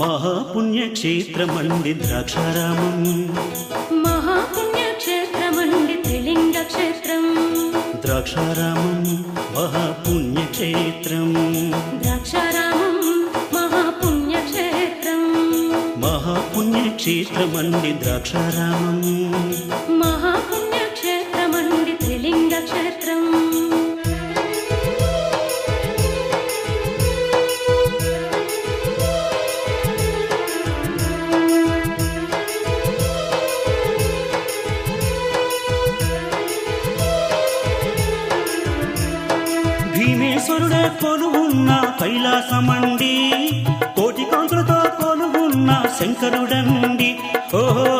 మహాపుణ్యక్షేత్రమండి ద్రాక్షారామం మహాపుణ్యక్షేత్రమండి త్రిలింగ క్షేత్రం ద్రాక్షారామం మహాపుణ్యక్షేత్రం ద్రాక్షారామం మహాపుణ్యక్షేత్రం మహాపుణ్యక్షేత్రమండి ద్రాక్షారామం మహాపుణ్యక్షేత్రమండి త్రిలింగ క్షేత్రం భీమేశ్వరుడే కొలువున్న కైలాసమండి కోటి కాంతులతో కొలువున్న శంకరుడండి ఓహో